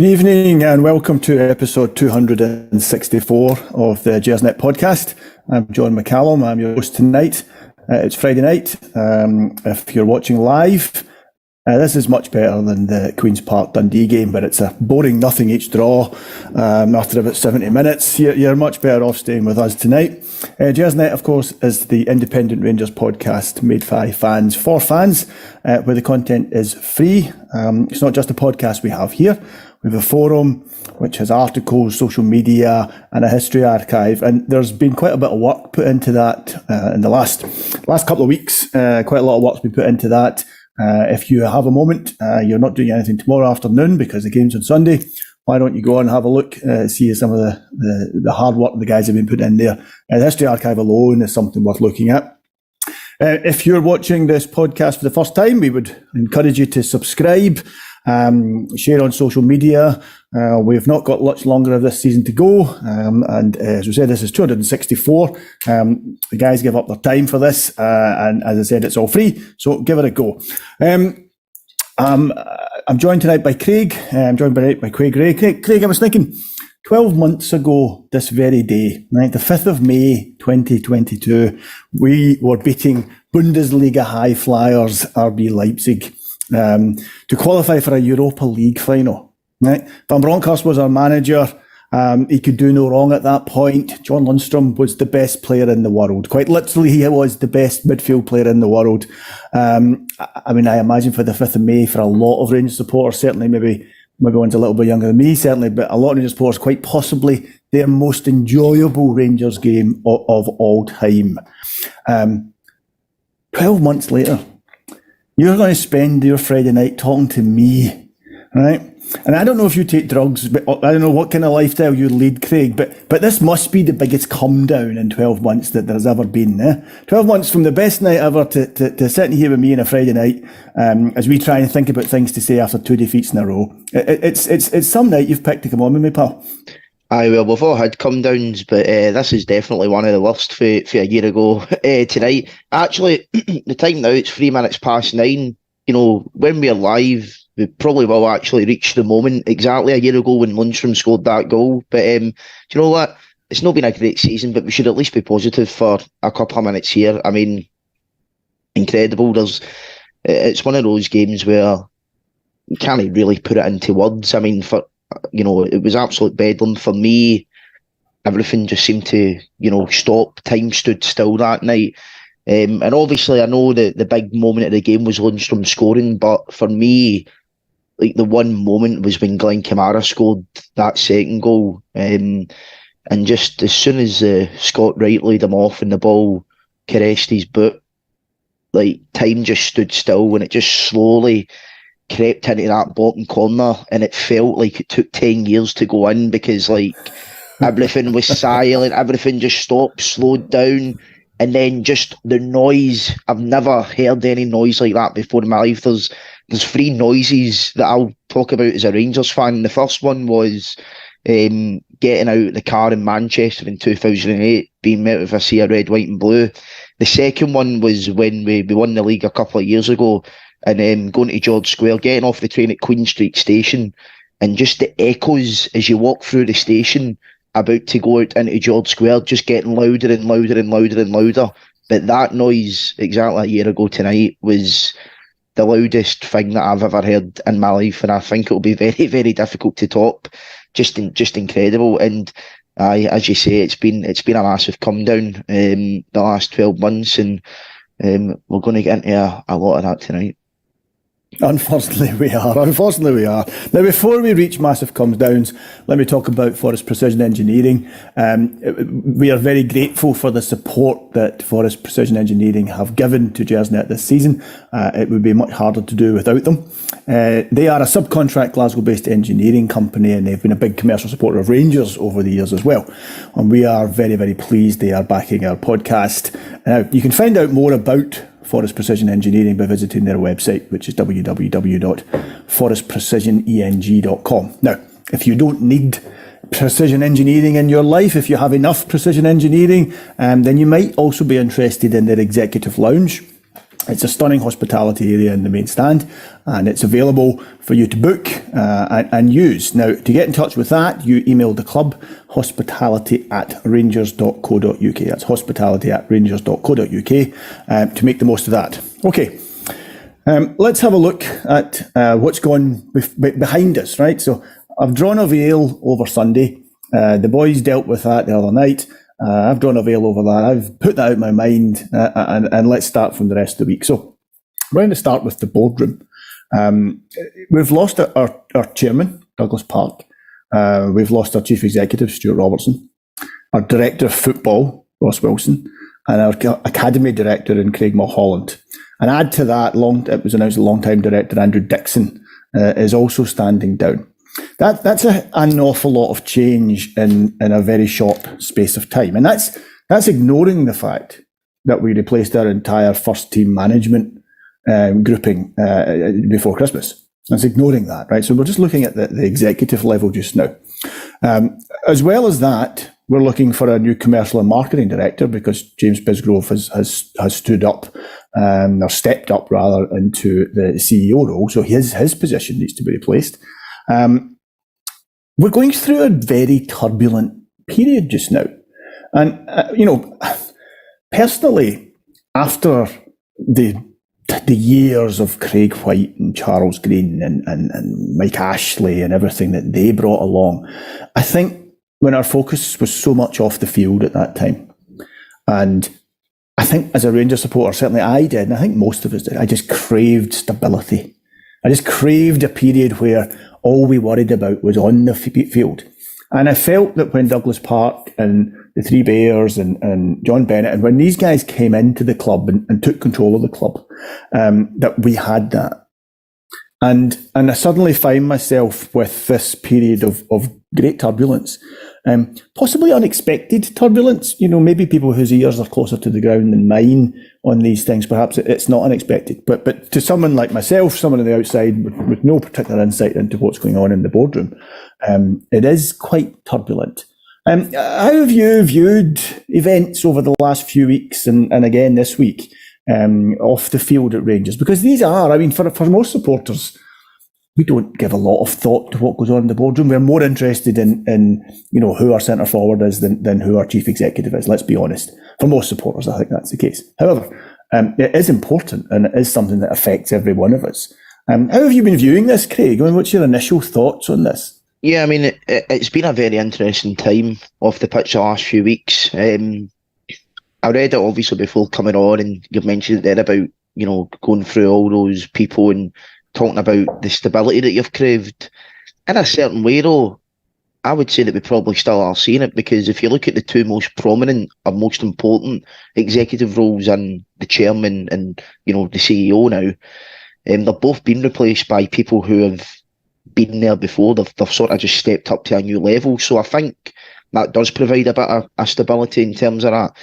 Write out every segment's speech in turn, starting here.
Good evening and welcome to episode 264 of the Gersnet Podcast. I'm John McCallum, I'm your host tonight. It's Friday night. If you're watching live, this is much better than the Queen's Park Dundee game, but it's a boring nothing each draw after about 70 minutes. You're much better off staying with us tonight. Gersnet, of course, is the independent Rangers podcast made by fans for fans, where the content is free. It's not just a podcast we have here. We have a forum which has articles, social media and a history archive, and there's been quite a bit of work put into that in the last couple of weeks. Quite a lot of work's been put into that. If you have a moment, you're not doing anything tomorrow afternoon because the game's on Sunday, why don't you go and have a look, see some of the hard work the guys have been putting in there. The history archive alone is something worth looking at. If you're watching this podcast for the first time, we would encourage you to subscribe, share on social media. We've not got much longer of this season to go, and as we said, this is 264. The guys give up their time for this, and as I said, it's all free, so give it a go. I'm joined tonight by Craig. I'm joined by Craig Ray. Craig, I was thinking 12 months ago this very day, right, the 5th of May 2022, we were beating Bundesliga high flyers RB Leipzig to qualify for a Europa League final. Right? Van Bronckhorst was our manager. He could do no wrong at that point. John Lundstrom was the best player in the world. Quite literally, he was the best midfield player in the world. I imagine for the 5th of May, for a lot of Rangers supporters, certainly maybe one's a little bit younger than me, certainly, but a lot of Rangers supporters, quite possibly their most enjoyable Rangers game of all time. 12 months later, you're going to spend your Friday night talking to me, right? And I don't know if you take drugs, but I don't know what kind of lifestyle you lead, Craig, but this must be the biggest come down in 12 months that there's ever been. 12 months from the best night ever to sitting here with me on a Friday night as we try and think about things to say after 2 defeats in a row. It's some night you've picked to come on with me, pal. Aye, well, we've all had come downs, but this is definitely one of the worst for a year ago tonight. Actually, the time now, it's 3 minutes past 9. You know, when we're live, we probably will actually reach the moment exactly a year ago when Lundstrom scored that goal. But do you know what? It's not been a great season, but we should at least be positive for a couple of minutes here. I mean, incredible. It's one of those games where you can't really put it into words. I mean, it was absolute bedlam. For me, everything just seemed to, stop. Time stood still that night. And obviously, I know that the big moment of the game was Lundstrom scoring, but for me, like the one moment was when Glenn Kamara scored that second goal. And just as soon as Scott Wright laid him off and the ball caressed his boot, like time just stood still and it just slowly crept into that bottom corner, and it felt like it took 10 years to go in because like everything was silent, everything just stopped, slowed down. And then just the noise, I've never heard any noise like that before in my life. There's 3 noises that I'll talk about as a Rangers fan. The first one was getting out of the car in Manchester in 2008, being met with a sea of red, white and blue. The second one was when we won the league a couple of years ago and going to George Square, getting off the train at Queen Street Station, and just the echoes as you walk through the station about to go out into George Square, just getting louder and louder and louder and louder. But that noise exactly a year ago tonight was the loudest thing that I've ever heard in my life, and I think it'll be very, very difficult to top. Just incredible. And as you say, it's been a massive come down the last 12 months, and we're going to get into a lot of that tonight. Unfortunately we are. Now, before we reach massive comes downs, let me talk about Forest Precision Engineering. We are very grateful for the support that Forest Precision Engineering have given to Gersnet this season. It would be much harder to do without them. They are a subcontract Glasgow-based engineering company, and they've been a big commercial supporter of Rangers over the years as well. And we are very, very pleased they are backing our podcast. Now, you can find out more about Forest Precision Engineering by visiting their website, which is www.forestprecisioneng.com. Now, if you don't need precision engineering in your life, if you have enough precision engineering, then you might also be interested in their executive lounge. It's a stunning hospitality area in the main stand, and it's available for you to book and use. Now, to get in touch with that, you email the club, hospitality@rangers.co.uk. That's hospitality@rangers.co.uk to make the most of that. Okay, let's have a look at what's gone behind us, right? So I've drawn a veil over Sunday. The boys dealt with that the other night. I've drawn a veil over that. I've put that out of my mind, and let's start from the rest of the week. So we're going to start with the boardroom. We've lost our chairman, Douglas Park. We've lost our chief executive, Stuart Robertson, our director of football, Ross Wilson, and our academy director in Craig Mulholland. And add to that, it was announced, long-time director Andrew Dixon is also standing down. That's an awful lot of change in a very short space of time. And that's ignoring the fact that we replaced our entire first team management grouping before Christmas. That's ignoring that, right? So we're just looking at the executive level just now. As well as that, we're looking for a new commercial and marketing director because James Bisgrove has stood up, or stepped up rather, into the CEO role. So his position needs to be replaced. We're going through a very turbulent period just now. And, personally, after the years of Craig White and Charles Green and Mike Ashley and everything that they brought along, I think when our focus was so much off the field at that time, and I think as a Rangers supporter, certainly I did, and I think most of us did, I just craved stability. I just craved a period where all we worried about was on the field. And I felt that when Douglas Park and the Three Bears and John Bennett, and when these guys came into the club and took control of the club, that we had that. And I suddenly find myself with this period of great turbulence, possibly unexpected turbulence. Maybe people whose ears are closer to the ground than mine on these things, perhaps it's not unexpected. But to someone like myself, someone on the outside with no particular insight into what's going on in the boardroom, it is quite turbulent. How have you viewed events over the last few weeks and again this week off the field at Rangers? Because these are, for most supporters, we don't give a lot of thought to what goes on in the boardroom. We're more interested in who our centre forward is than who our chief executive is. Let's be honest. For most supporters, I think that's the case. However, it is important and it is something that affects every one of us. How have you been viewing this, Craig? What's your initial thoughts on this? Yeah, it's been a very interesting time off the pitch the last few weeks. I read it obviously before coming on, and you've mentioned it there about going through all those people and talking about the stability that you've craved. In a certain way, though, I would say that we probably still are seeing it, because if you look at the two most prominent or most important executive roles and the chairman and the CEO now, they've both been replaced by people who have been there before. They've sort of just stepped up to a new level. So I think that does provide a bit of stability in terms of that.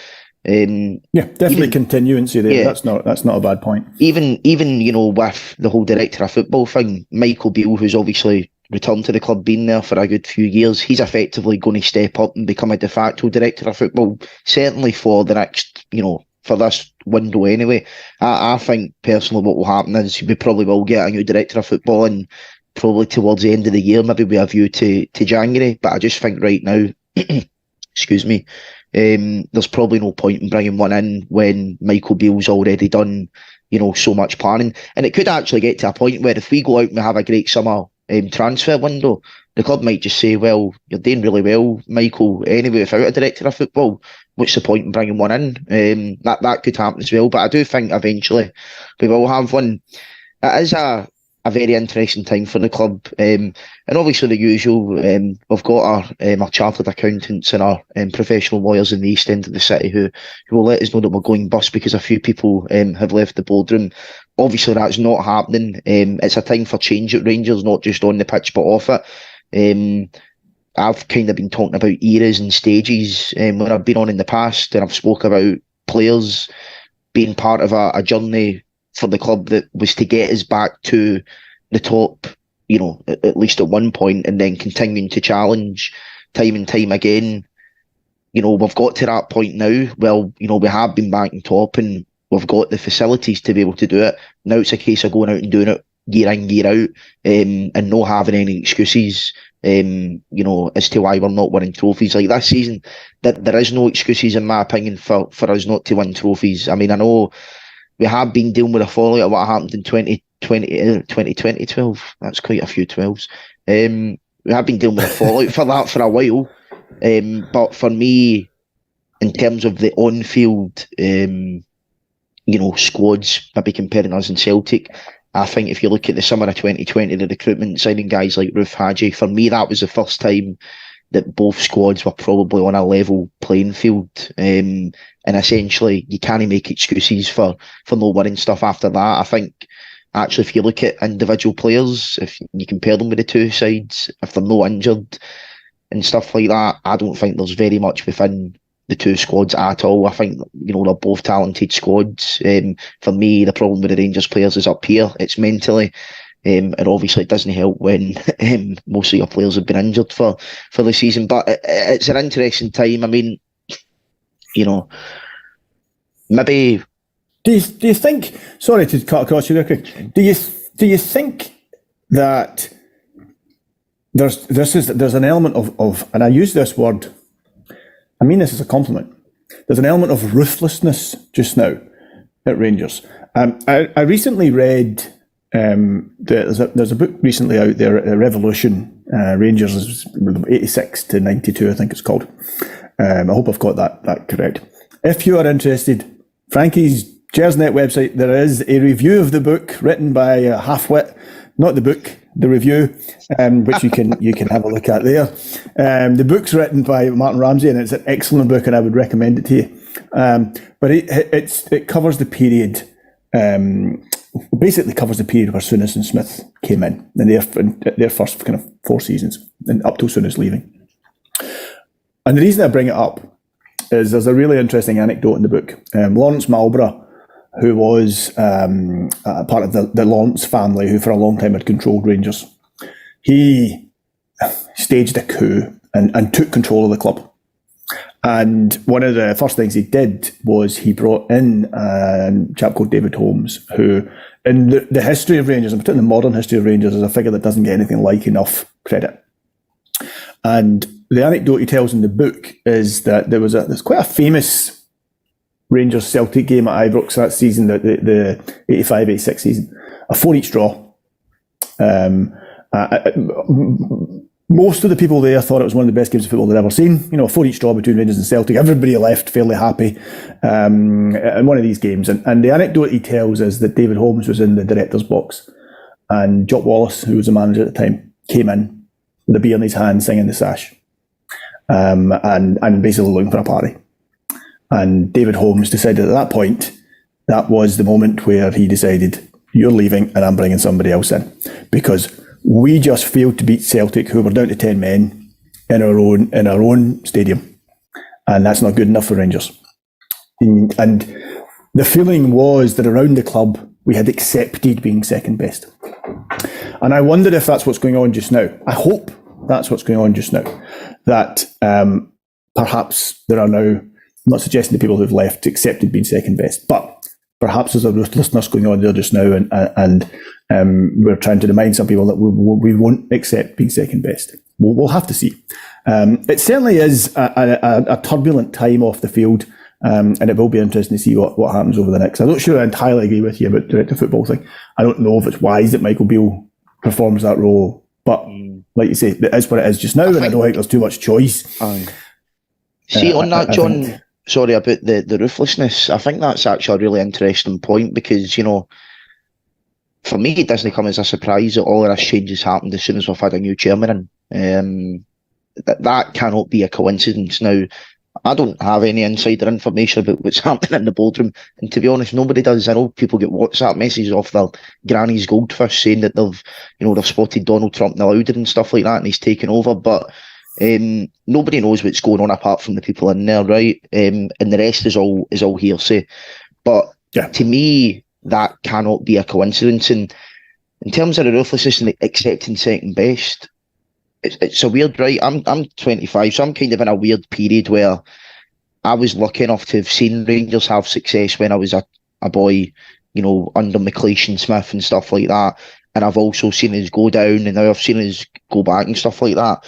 Definitely continuancy there. Yeah, that's not a bad point. Even with the whole director of football thing, Michael Beale, who's obviously returned to the club, been there for a good few years, he's effectively going to step up and become a de facto director of football, certainly for the next, for this window anyway. I think personally what will happen is we probably will get a new director of football, and probably towards the end of the year, maybe we have view to January. But I just think right now, excuse me, there's probably no point in bringing one in when Michael Beale's already done, so much planning. And it could actually get to a point where if we go out and we have a great summer transfer window, the club might just say, well, you're doing really well, Michael, anyway, without a director of football. What's the point in bringing one in? That could happen as well. But I do think eventually we will have one. It is a very interesting time for the club, and obviously the usual. We've got our chartered accountants and our professional lawyers in the east end of the city who will let us know that we're going bust because a few people have left the boardroom. Obviously that's not happening. It's a time for change at Rangers, not just on the pitch but off it. I've kind of been talking about eras and stages when I've been on in the past, and I've spoke about players being part of a journey for the club that was to get us back to the top, at least at one point, and then continuing to challenge time and time again. We've got to that point now. Well, we have been back on top, and we've got the facilities to be able to do it. Now it's a case of going out and doing it year in, year out, and not having any excuses, as to why we're not winning trophies. Like this season, there is no excuses, in my opinion, for us not to win trophies. I mean, I know we have been dealing with a fallout of what happened in 2012. That's quite a few 12s. We have been dealing with a fallout for that for a while. But for me, in terms of the on-field, squads, maybe comparing us and Celtic, I think if you look at the summer of 2020, the recruitment, signing guys like Roof Hadji, for me, that was the first time that both squads were probably on a level playing field. And essentially, you can't make excuses for no winning stuff after that. I think, actually, if you look at individual players, if you compare them with the two sides, if they're not injured and stuff like that, I don't think there's very much within the two squads at all. I think, they're both talented squads. For me, the problem with the Rangers players is up here. It's mentally, and obviously it doesn't help when most of your players have been injured for the season. But it's an interesting time. I mean, maybe. Do you think? Sorry to cut across you there, Craig. Do you think that there's an element of, and I use this word, I mean this as a compliment, there's an element of ruthlessness just now at Rangers. I recently read, there's a book recently out there, Revolution, Rangers 86 to 92, I think it's called. I hope I've got that correct. If you are interested, Frankie's Gersnet website, there is a review of the book written by Halfwit, not the book, the review, which you can have a look at there. The book's written by Martin Ramsey, and it's an excellent book, and I would recommend it to you. But it covers the period, basically covers the period where Souness and Smith came in their first kind of 4 seasons, and up to Souness leaving. And the reason I bring it up is there's a really interesting anecdote in the book. Lawrence Marlborough, who was part of the Lawrence family, who for a long time had controlled Rangers, he staged a coup and took control of the club. And one of the first things he did was he brought in a chap called David Holmes, who, in the history of Rangers, and particularly the modern history of Rangers, is a figure that doesn't get anything like enough credit. And the anecdote he tells in the book is that there's quite a famous Rangers Celtic game at Ibrox that season, the 85-86 season, a 4-each draw. Most of the people there thought it was one of the best games of football they'd ever seen. A 4-each draw between Rangers and Celtic. Everybody left fairly happy in one of these games. And the anecdote he tells is that David Holmes was in the director's box, and Jock Wallace, who was the manager at the time, came in with a beer in his hand, singing the sash, and basically looking for a party. And David Holmes decided at that point, that was the moment where he decided, you're leaving and I'm bringing somebody else in. Because we just failed to beat Celtic, who were down to 10 men in our own stadium. And that's not good enough for Rangers. And the feeling was that around the club, we had accepted being second best. And I wonder if that's what's going on just now. I hope that's what's going on just now. That perhaps there are now, I'm not suggesting the people who've left accepted being second best, but perhaps there's a ruthlessness going on there just now, and we're trying to remind some people that we won't accept being second best. We'll have to see. It certainly is a turbulent time off the field, and it will be interesting to see what happens over the next. I'm not sure I entirely agree with you about the director of football thing. I don't know if it's wise that Michael Beale performs that role, but like you say, it is what it is just now, and I don't think there's too much choice. See, on that, John, sorry about the ruthlessness, I think that's actually a really interesting point, because, for me, it doesn't come as a surprise that all of this changes happened as soon as we've had a new chairman in. That cannot be a coincidence. Now, I don't have any insider information about what's happening in the boardroom, and to be honest, nobody does. I know people get WhatsApp messages off their granny's goldfish saying that they've spotted Donald Trump in the Louder and stuff like that, and he's taken over, but nobody knows what's going on apart from the people in there, right? And the rest is all hearsay. But to me, that cannot be a coincidence. And in terms of the ruthlessness and accepting second best, it's a weird, right? I'm 25, so I'm kind of in a weird period where I was lucky enough to have seen Rangers have success when I was a a boy, under McLeish and Smith and stuff like that. And I've also seen us go down, and now I've seen us go back and stuff like that.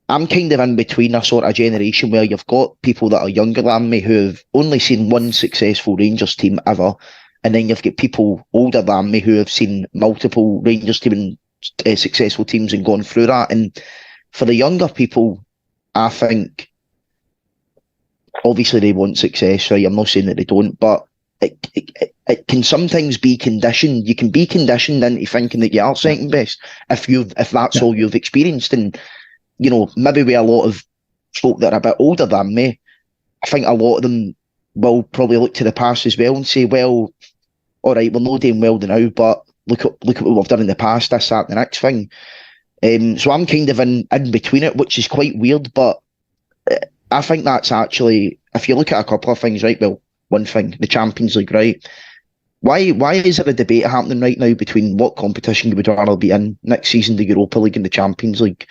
I'm kind of in between a sort of generation where you've got people that are younger than me who have only seen one successful Rangers team ever, and then you've got people older than me who have seen multiple Rangers team and successful teams and gone through that. And for the younger people, I think obviously they want success, right? I'm not saying that they don't, but it can sometimes be conditioned. You can be conditioned into thinking that you are second best if that's all you've experienced. And maybe with a lot of folk that are a bit older than me, I think a lot of them will probably look to the past as well and say, well, all right, we're not doing well now, but look at what we've done in the past, this, that, the next thing. So I'm kind of in between it, which is quite weird, but I think that's actually, if you look at a couple of things, right, well, one thing, the Champions League, right? Why is there a debate happening right now between what competition you would rather be in next season, the Europa League and the Champions League?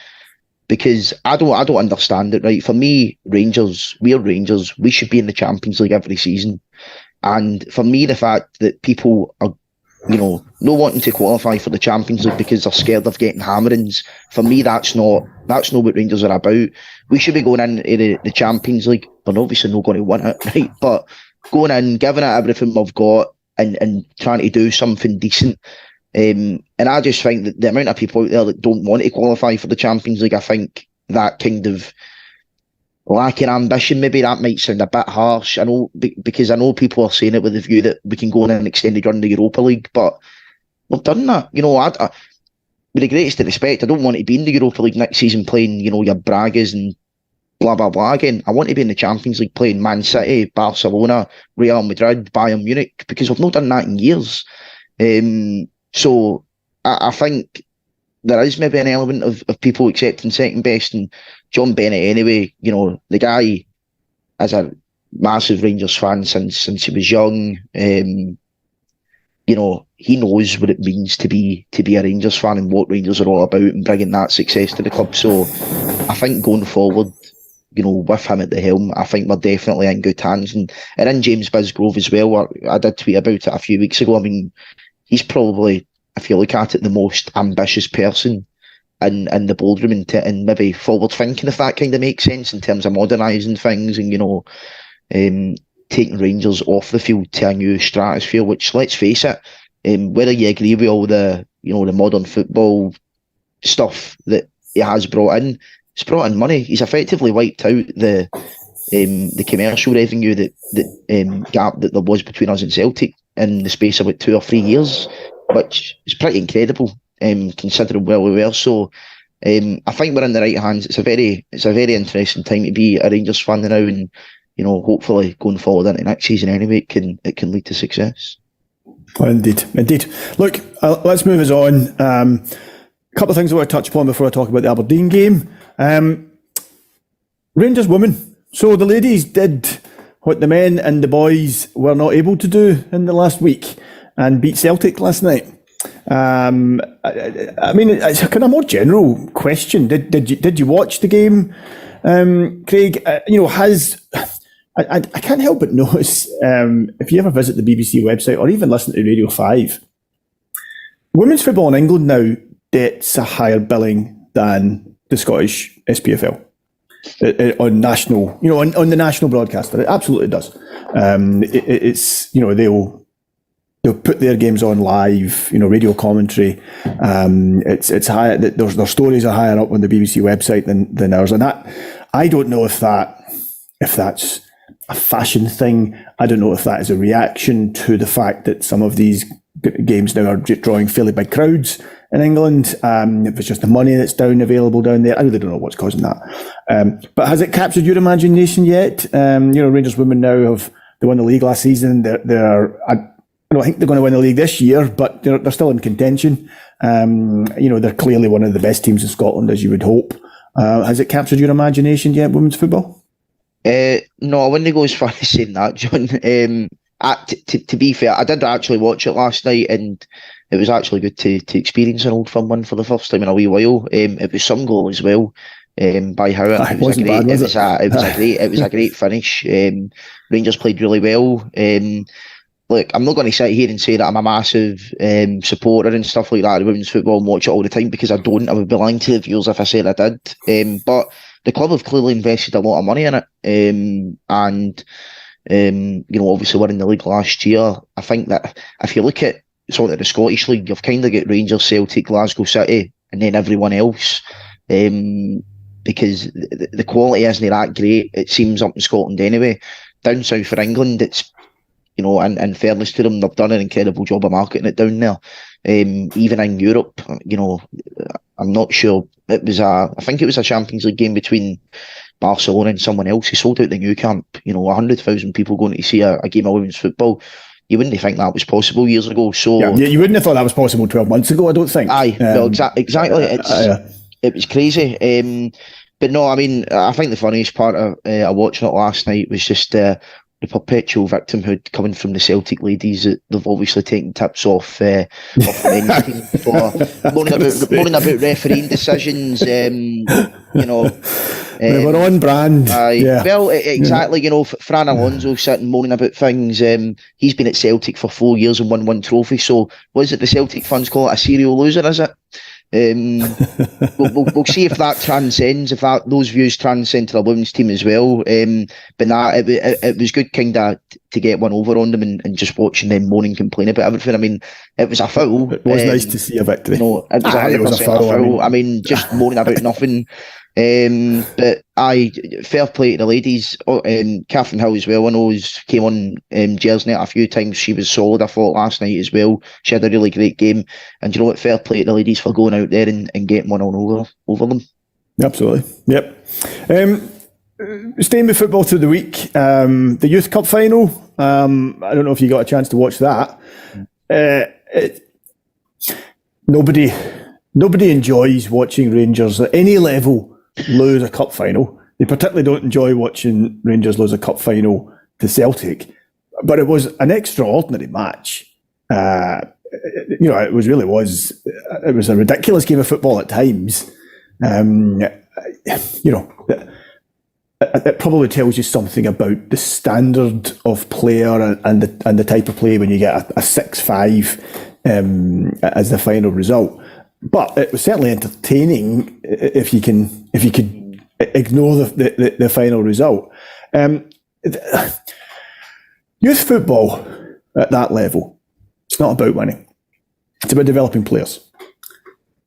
Because I don't understand it, right? For me, we're Rangers, we should be in the Champions League every season. And for me, the fact that people are, not wanting to qualify for the Champions League because they're scared of getting hammerings, for me, that's not what Rangers are about. We should be going into the Champions League. We're obviously not going to win it, right? But going in, giving it everything we've got and trying to do something decent. And I just think that the amount of people out there that don't want to qualify for the Champions League, I think that kind of lack of ambition, maybe that might sound a bit harsh. I know, because I know people are saying it with the view that we can go on an extended run in the Europa League, but we've done that. With the greatest of respect, I don't want to be in the Europa League next season playing, your Bragas and blah, blah, blah again. I want to be in the Champions League playing Man City, Barcelona, Real Madrid, Bayern Munich, because we've not done that in years. So I think there is maybe an element of people accepting second best, and John Bennett anyway, the guy is a massive Rangers fan since he was young. He knows what it means to be a Rangers fan and what Rangers are all about and bringing that success to the club. So I think going forward, with him at the helm, I think we're definitely in good hands. And in James Bisgrove as well, I did tweet about it a few weeks ago. I mean, he's probably, if you look at it, the most ambitious person in the boardroom and maybe forward thinking, if that kind of makes sense, in terms of modernising things and, taking Rangers off the field to a new stratosphere, which, let's face it, whether you agree with all the, the modern football stuff that he has brought in, he's brought in money. He's effectively wiped out the commercial revenue that gap that there was between us and Celtic in the space of about 2 or 3 years, which is pretty incredible, considering where we were. So I think we're in the right hands. It's a very interesting time to be a Rangers fan now, and hopefully going forward into next season anyway, it can lead to success. Well, indeed. Look, let's move us on. A couple of things I want to touch upon before I talk about the Aberdeen game. Rangers women. So the ladies did what the men and the boys were not able to do in the last week and beat Celtic last night. I mean, it's a kind of more general question. Did you watch the game, Craig? I can't help but notice, if you ever visit the BBC website or even listen to Radio 5, women's football in England now gets a higher billing than the Scottish SPFL on national, on the national broadcaster. It absolutely does. It's they'll put their games on live, radio commentary. It's higher. Their stories are higher up on the BBC website than ours, and that I don't know if that's a fashion thing. I don't know if that is a reaction to the fact that some of these games now are drawing fairly big crowds in England. If it's just the money that's available down there, I really don't know what's causing that. But has it captured your imagination yet? Rangers women now they won the league last season. I don't think they're going to win the league this year, but they're still in contention. They're clearly one of the best teams in Scotland, as you would hope. Has it captured your imagination yet, women's football? No, I wouldn't go as far as saying that, John. To be fair, I did actually watch it last night, and it was actually good to experience an Old Firm win for the first time in a wee while. It was some goal as well, by Howard. It was a great finish. Rangers played really well. look, I'm not going to sit here and say that I'm a massive supporter and stuff like that of women's football and watch it all the time, because I don't. I would be lying to the viewers if I said I did. But the club have clearly invested a lot of money in it. And obviously we're in the league last year. I think that if you look at sort of the Scottish League, you've kind of got Rangers, Celtic, Glasgow City, and then everyone else. Because the quality isn't that great, it seems, up in Scotland anyway. Down south for England, it's, and fairness to them, they've done an incredible job of marketing it down there. Even in Europe, I'm not sure. I think it was a Champions League game between Barcelona and someone else. He sold out the new camp. 100,000 people going to see a game of women's football. You wouldn't think that was possible years ago. So yeah, you wouldn't have thought that was possible 12 months ago, I don't think. Exactly. It was crazy. But no, I mean, I think the funniest part of watching it last night was just the perpetual victimhood coming from the Celtic ladies. They've obviously taken tips off the men's team for moaning about refereeing decisions. They were on brand. Yeah. Well, exactly. Fran Alonso sitting moaning about things. He's been at Celtic for 4 years and won one trophy. So, what is it the Celtic fans call it? A serial loser, is it? We'll see if that transcends, if those views transcend to the women's team as well. But nah, it was good kind of to get one over on them and just watching them moan and complain about everything. I mean, it was a foul. It was nice to see a victory. It was 100% a foul. I mean, just moaning about nothing. But fair play to the ladies. Catherine Hill as well, I know, came on Gersnet a few times. She was solid, I thought, last night as well. She had a really great game. And you know what, fair play to the ladies for going out there and getting one on over them. Absolutely. Yep. Staying with football through the week, the Youth Cup final, I don't know if you got a chance to watch that. Nobody enjoys watching Rangers at any level lose a cup final. They particularly don't enjoy watching Rangers lose a cup final to Celtic. But it was an extraordinary match. It was a ridiculous game of football at times. It probably tells you something about the standard of player and the type of play when you get a 6-5 as the final result. But it was certainly entertaining if you could ignore the final result. Youth football at that level, it's not about winning. It's about developing players.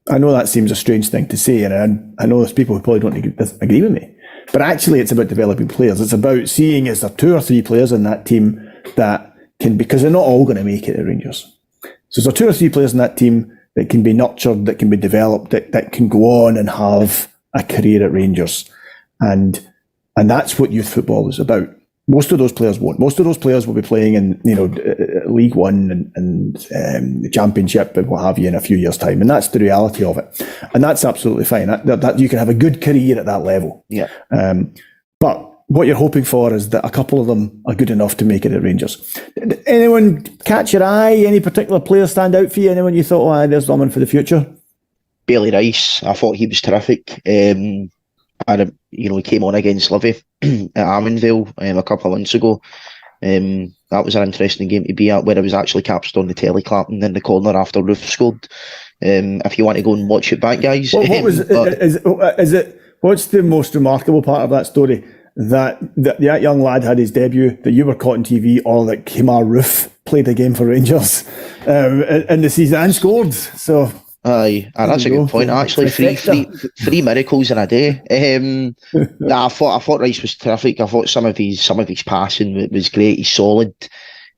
I know that seems a strange thing to say, and I know there's people who probably don't agree with me. But actually, it's about developing players. It's about seeing is there 2 or 3 players in that team that can, because they're not all going to make it at Rangers. So is there 2 or 3 players in that team that can be nurtured, that can be developed, that can go on and have a career at Rangers. And that's what youth football is about. Most of those players won't. Most of those players will be playing in, League One and the Championship and what have you in a few years' time. And that's the reality of it. And that's absolutely fine. That you can have a good career at that level. Yeah. But what you're hoping for is that a couple of them are good enough to make it at Rangers. Did anyone catch your eye? Any particular player stand out for you? Anyone you thought, there's someone for the future? Bailey Rice, I thought he was terrific. He came on against Livy at Arminville a couple of months ago. That was an interesting game to be at, where it was actually captured on the telly clapping in the corner after Roof scored. If you want to go and watch it back, guys. What's the most remarkable part of that story? That young lad had his debut, that you were caught on TV, or that Kemar Roof played a game for Rangers in the season and scored. So, that's a good point. Actually, three miracles in a day. I thought Rice was terrific. I thought some of his passing was great. He's solid.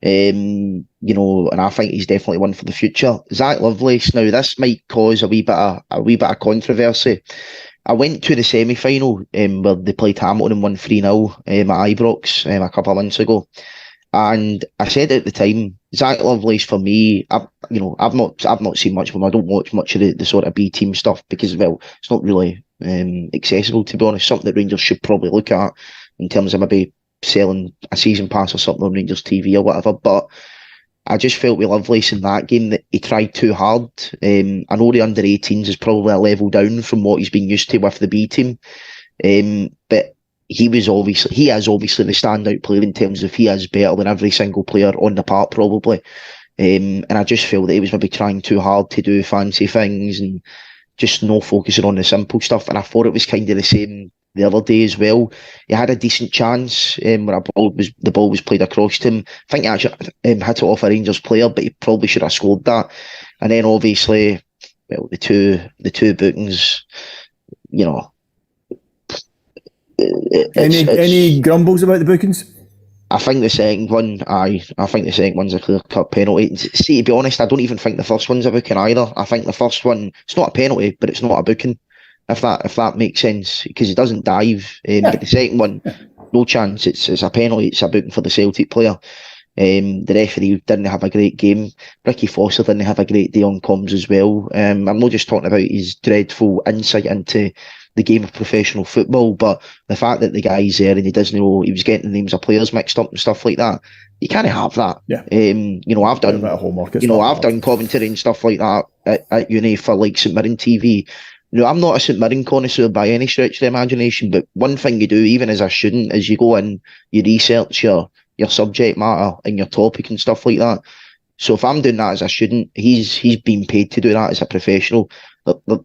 And I think he's definitely one for the future. Zach Lovelace. Now, this might cause a wee bit of controversy. I went to the semi-final where they played Hamilton and won 3-0 at Ibrox a couple of months ago, and I said at the time, Zach Lovelace for me, I've not seen much of him. I don't watch much of the sort of B team stuff because it's not really accessible, to be honest. Something that Rangers should probably look at in terms of maybe selling a season pass or something on Rangers TV or whatever. But I just felt with Lovelace in that game that he tried too hard. I know the under-18s is probably a level down from what he's been used to with the B team. But he is obviously the standout player in terms of he is better than every single player on the park probably. And I just feel that he was maybe trying too hard to do fancy things and just no focusing on the simple stuff. And I thought it was kind of the same the other day as well. He had a decent chance where the ball was played across to him. I think he actually hit it off a Rangers player, but he probably should have scored that. And then obviously, well, the two bookings, you know. Any grumbles about the bookings? I think the second one, I think the second one's a clear-cut penalty. See, to be honest, I don't even think the first one's a booking either. I think the first one, it's not a penalty, but it's not a booking, if that makes sense, because it doesn't dive. But the second one, no chance. It's a penalty. It's a booking for the Celtic player. The referee didn't have a great game. Ricky Foster didn't have a great day on comms as well. I'm not just talking about his dreadful insight into the game of professional football, but the fact that the guy's there and he doesn't know, he was getting the names of players mixed up and stuff like that. You can't have that. Yeah. I've done I've done commentary and stuff like that at uni for like St Mirren TV. I'm not a St Mirren connoisseur by any stretch of the imagination, but one thing you do, even as a student, is you go in, you research your subject matter and your topic and stuff like that. So if I'm doing that as a student, he's being paid to do that as a professional.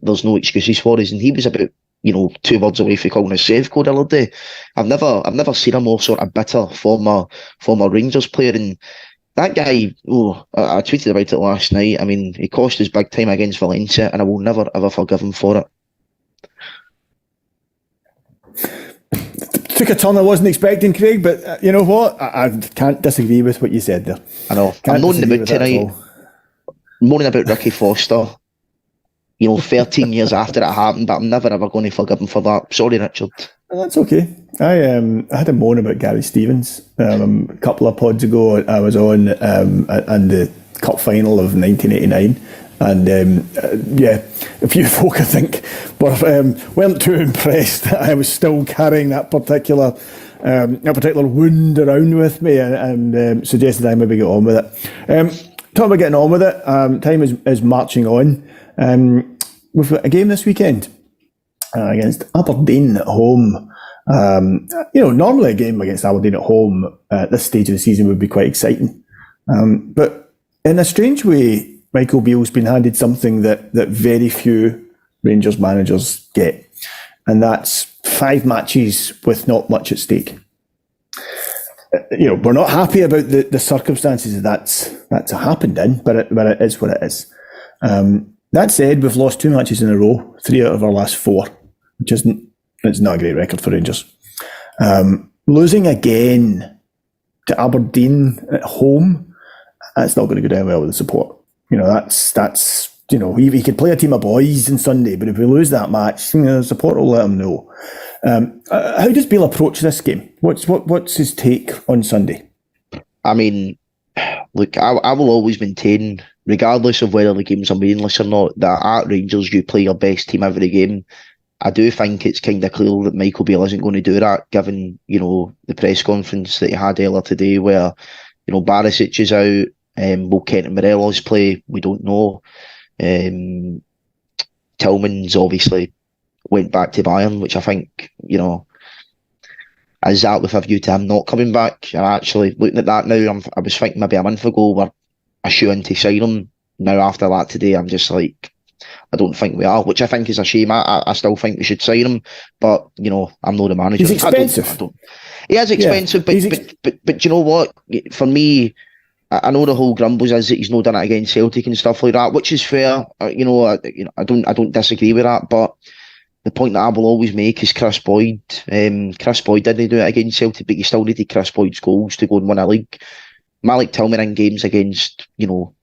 There's no excuses for us, and he was about 2 words away from calling a save code the other day. I've never seen a more sort of bitter former Rangers player, and that guy, I tweeted about it last night. I mean, he cost us big time against Valencia, and I will never ever forgive him for it. Took a turn I wasn't expecting, Craig, but you know what? I can't disagree with what you said there. I know. I'm moaning about tonight. Moaning about Ricky Foster. 13 years after it happened, but I'm never ever going to forgive him for that. Sorry, Richard. That's okay. I had a moan about Gary Stevens a couple of pods ago. I was on and the cup final of 1989, and a few folk I think weren't too impressed that I was still carrying that particular wound around with me, and suggested I maybe get on with it. Talking about getting on with it, time is marching on. We've got a game this weekend against Aberdeen at home. Normally a game against Aberdeen at home at this stage of the season would be quite exciting. But in a strange way, Michael Beale's been handed something that very few Rangers managers get. And that's 5 matches with not much at stake. We're not happy about the circumstances that's happened in, but it is what it is. That said, we've lost 2 matches in a row, 3 out of our last 4, which it's not a great record for Rangers. Losing again to Aberdeen at home, that's not going to go down well with the support. He could play a team of boys on Sunday, but if we lose that match, the support will let him know. How does Beale approach this game? What's his take on Sunday? I mean, look, I will always maintain, regardless of whether the games are meaningless or not, that at Rangers you play your best team every game. I do think it's kind of clear that Michael Beale isn't going to do that, given the press conference that he had earlier today, where Barisic is out, will Kent and Morelos play? We don't know. Tillman's obviously went back to Bayern, which I think is that with a view to him not coming back. And actually, looking at that now, I was thinking maybe a month ago we're a shoe in to sign him. Now after that today, I'm just like, I don't think we are, which I think is a shame. I still think we should sign him, but I'm not the manager. He's expensive. He is expensive, but you know what? For me, I know the whole grumbles is that he's not done it against Celtic and stuff like that, which is fair. I don't disagree with that, but the point that I will always make is Chris Boyd. Chris Boyd didn't do it against Celtic, but you still needed Chris Boyd's goals to go and win a league. Malik Tillman in games against,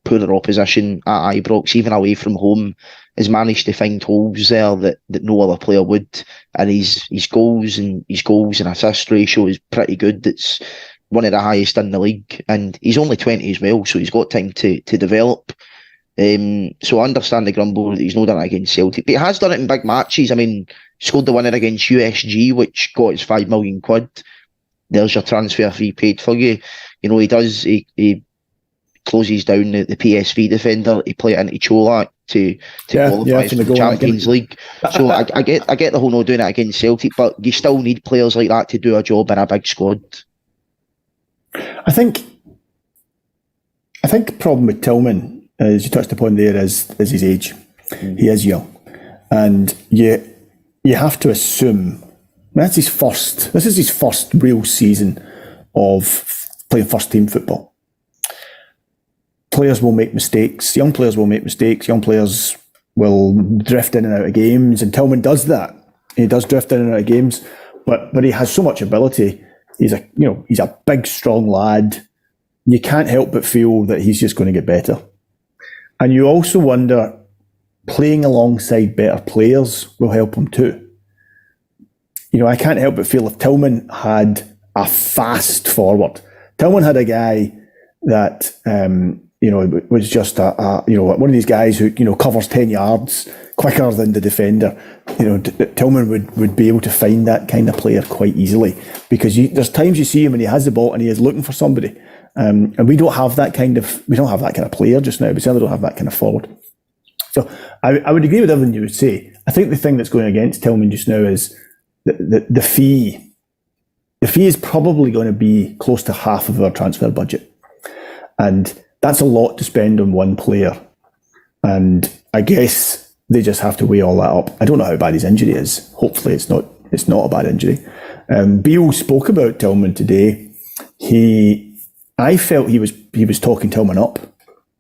poorer opposition at Ibrox, even away from home, has managed to find holes there that no other player would. And his goals and assist ratio is pretty good. It's one of the highest in the league. And he's only 20 as well, so he's got time to develop. So I understand the grumble that he's not done it against Celtic, but he has done it in big matches. I mean, scored the winner against USG, which got his £5 million. There's your transfer fee paid for you. He closes down the PSV defender. He play it into Cholak. to qualify for the Champions League. So I get the whole not doing it against Celtic, but you still need players like that to do a job in a big squad. I think the problem with Tillman, as you touched upon there, is his age. He is young, and you have to assume this is his first real season of playing first team football. Players will make mistakes. Young players will make mistakes. Young players will drift in and out of games, and Tillman does that. He does drift in and out of games, but he has so much ability. He's a big, strong lad. You can't help but feel that he's just going to get better. And you also wonder, playing alongside better players will help him too. I can't help but feel if Tillman had a fast forward. Tillman had a guy that, was just one of these guys who, covers 10 yards quicker than the defender. Tillman would be able to find that kind of player quite easily, because there's times you see him and he has the ball and he is looking for somebody. And we don't have that kind of player just now. We certainly don't have that kind of forward. So I would agree with everything you would say. I think the thing that's going against Tillman just now is the fee. The fee is probably going to be close to half of our transfer budget. And that's a lot to spend on one player. And I guess they just have to weigh all that up. I don't know how bad his injury is. Hopefully it's not a bad injury. Beale spoke about Tillman today. I felt he was talking Tillman up,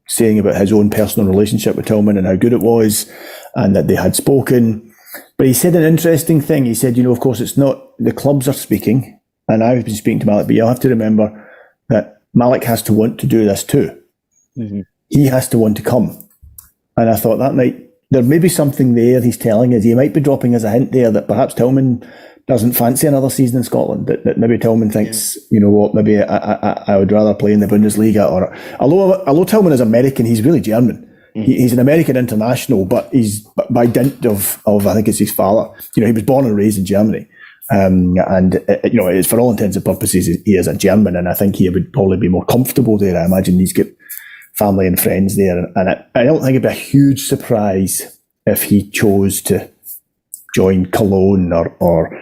saying about his own personal relationship with Tillman and how good it was, and that they had spoken. But he said an interesting thing. He said, of course, it's not the clubs are speaking, and I've been speaking to Malik, but you'll have to remember that Malik has to want to do this too. Mm-hmm. He has to want to come. And I thought there may be something there he's telling us. He might be dropping us a hint there that perhaps Tillman doesn't fancy another season in Scotland, that maybe Tillman thinks, maybe I would rather play in the Bundesliga. Or although Tillman is American, he's really German. He's an American international, but he's by dint of I think it's his father. He was born and raised in Germany. It's for all intents and purposes, he is a German, and I think he would probably be more comfortable there. I imagine he's got family and friends there, and I don't think it'd be a huge surprise if he chose to join Cologne or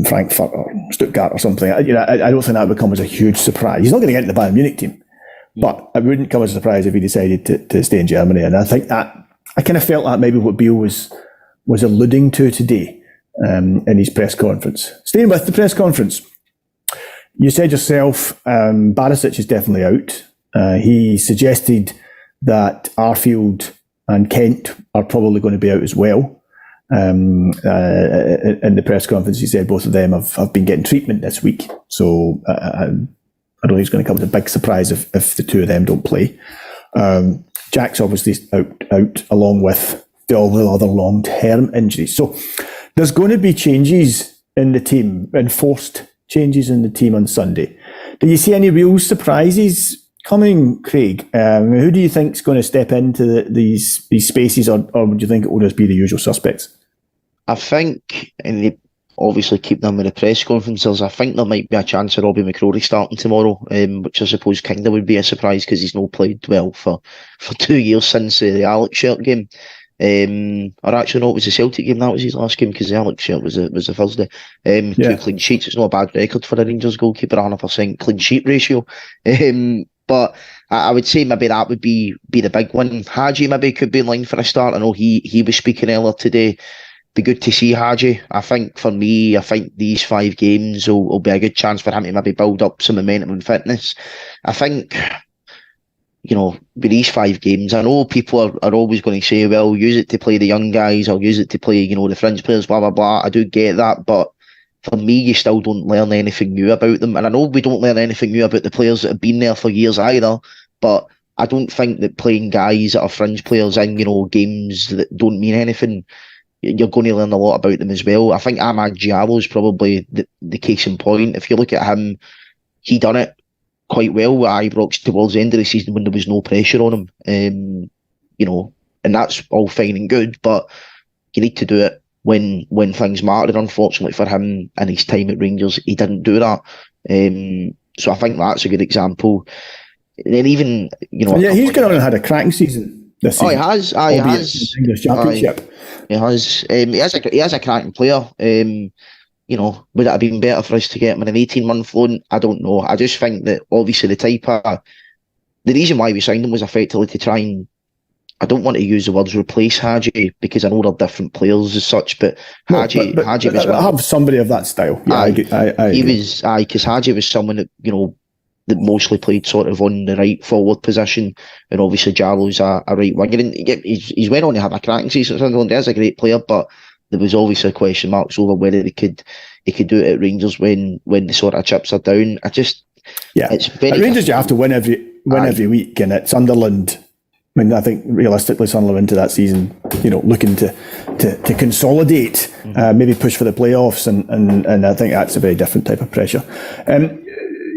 Frankfurt or Stuttgart or something. I don't think that would come as a huge surprise. He's not going to get into the Bayern Munich team, but it wouldn't come as a surprise if he decided to stay in Germany. And I think that I kind of felt that maybe what Beale was alluding to today in his press conference. Staying with the press conference, you said yourself, Barisic is definitely out. He suggested that Arfield and Kent are probably going to be out as well. In the press conference, he said both of them have been getting treatment this week. So I don't think it's going to come as a big surprise if the two of them don't play. Jack's obviously out along with all the other long-term injuries. So there's going to be changes in the team, enforced changes in the team on Sunday. Do you see any real surprises coming, Craig? Who do you think is going to step into these spaces, or would you think it will just be the usual suspects? I think, and they obviously keep them in the press conferences, I think there might be a chance of Robbie McCrory starting tomorrow, which I suppose kind of would be a surprise because he's not played well for 2 years since the Alex shirt game. Or actually, no, it was the Celtic game. That was his last game because the Alex shirt was a Thursday. 2 clean sheets. It's not a bad record for a Rangers goalkeeper, 100% clean sheet ratio. But I would say maybe that would be the big one. Hadji maybe could be in line for a start. I know he was speaking earlier today. Be good to see Hadji. I think for me, these 5 games will be a good chance for him to maybe build up some momentum and fitness. I think, with these 5 games, I know people are always going to say, well, use it to play the young guys or use it to play, the fringe players, blah, blah, blah. I do get that, but for me, you still don't learn anything new about them. And I know we don't learn anything new about the players that have been there for years either, but I don't think that playing guys that are fringe players in, games that don't mean anything, you're going to learn a lot about them as well. I think Amad Diallo is probably the case in point. If you look at him, he done it quite well with Ibrox towards the end of the season when there was no pressure on him. And that's all fine and good, but you need to do it when things matter. Unfortunately for him and his time at Rangers, he didn't do that. So I think that's a good example. And then even, he's gone on and had a cracking season. this Oh, he season. has. He albeit has. in the English Championship. He has. He has a cracking player. Would it have been better for us to get him in an 18-month loan? I don't know. I just think that obviously the reason why we signed him was effectively to try and, I don't want to use the words replace Hadji because I know they're different players as such, but Hadji was have somebody of that style. Yeah, I he was because Hadji was someone that that mostly played sort of on the right forward position, and obviously Jarlo's a right winger, and he's went on to have a cracking season. Sunderland is a great player, but there was obviously question marks over whether he could do it at Rangers when the sort of chips are down. It's very at Rangers. You have to win every week, and at Sunderland, I mean, I think realistically, Sunderland into that season, looking to consolidate, maybe push for the playoffs, and I think that's a very different type of pressure.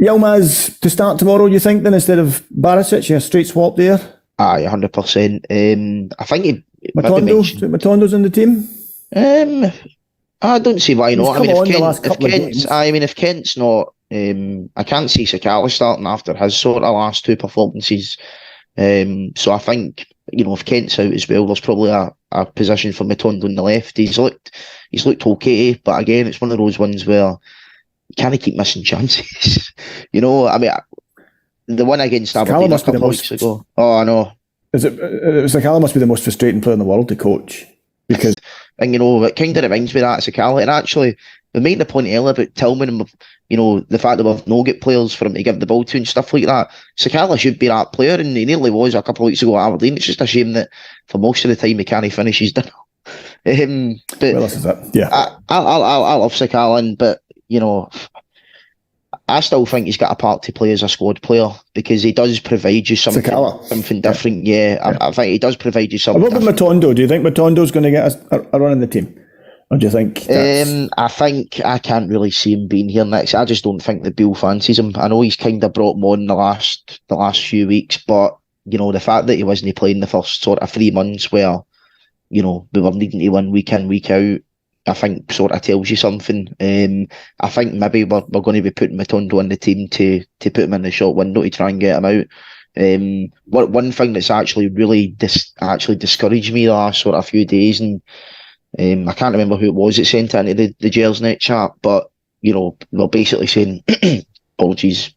Yilmaz to start tomorrow, you think, then, instead of Barisic, a straight swap there? Aye, 100%. I think Matondo's in the team. I don't see why not. If Kent's not, I can't see Sakala starting after his sort of last two performances. So I think, if Kent's out as well, there's probably a position for Matondo on the left. He's looked okay, but again, it's one of those ones where you can't keep missing chances. The one against Aberdeen a couple of weeks ago. Oh, I know. Sakala must be the most frustrating player in the world to coach, because and it kind of reminds me of that Sakala. And actually, we made the point earlier about Tillman and the fact that we've no get players for him to give the ball to and stuff like that. Sakala should be that player, and he nearly was a couple of weeks ago at Aberdeen. It's just a shame that for most of the time he can't finish his dinner. But this is it. Yeah, I love Sakala, but I still think he's got a part to play as a squad player, because he does provide you something different. I think he does provide you something. What about Matondo? Do you think Matondo's going to get a run in the team? Or do you think I can't really see him being here next. I just don't think that Bill fancies him. I know he's kind of brought him on the last few weeks, but the fact that he wasn't playing the first sort of 3 months where we were needing to win week in, week out, I think sort of tells you something. I think maybe we're going to be putting Matondo on the team to put him in the short window to try and get him out. One thing that's actually really discouraged me the last sort of few days, and I can't remember who it was that sent it into the Gersnet chat, but they're basically saying apologies,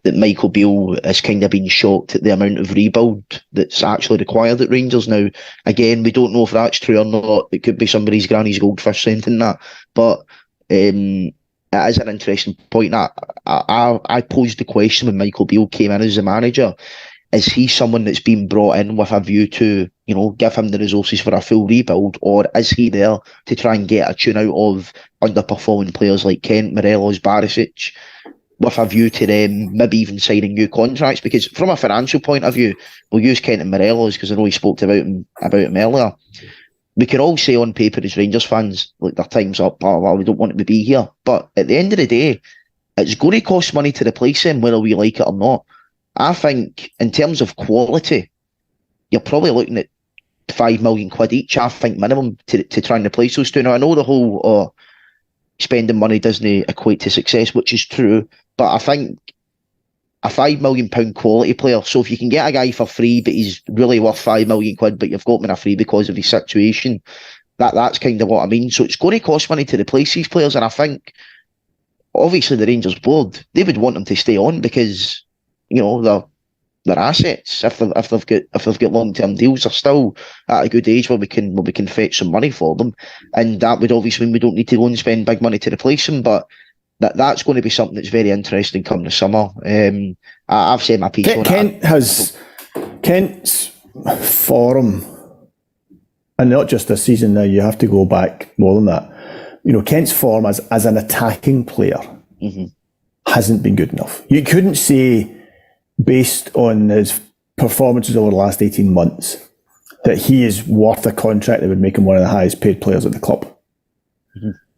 that Michael Beale has kind of been shocked at the amount of rebuild that's actually required at Rangers. Now, again, we don't know if that's true or not. It could be somebody's granny's goldfish sending that, but it is an interesting point. I posed the question when Michael Beale came in as the manager: is he someone that's been brought in with a view to, give him the resources for a full rebuild, or is he there to try and get a tune out of underperforming players like Kent, Morelos, Barisic, with a view to them maybe even signing new contracts? Because from a financial point of view, we'll use Kent and Morelos because I know he spoke about him earlier. We can all say on paper as Rangers fans, like, their time's up, we don't want him to be here. But at the end of the day, it's going to cost money to replace him, whether we like it or not. I think in terms of quality, you're probably looking at £5 million each, I think, minimum, to try and replace those two. Now, I know the whole spending money doesn't equate to success, which is true, but I think a £5 million quality player, so if you can get a guy for free, but he's really worth £5 million, but you've got him in a free because of his situation, that's kind of what I mean. So it's going to cost money to replace these players, and I think, obviously, the Rangers board, they would want them to stay on because, they're assets. If they've got long-term deals, they're still at a good age where we can fetch some money for them, and that would obviously mean we don't need to go and spend big money to replace them. But that's going to be something that's very interesting come the summer. I've said my piece on it. Kent's form, and not just this season. Now you have to go back more than that. Kent's form as an attacking player hasn't been good enough. You couldn't say, based on his performances over the last 18 months, that he is worth a contract that would make him one of the highest paid players at the club.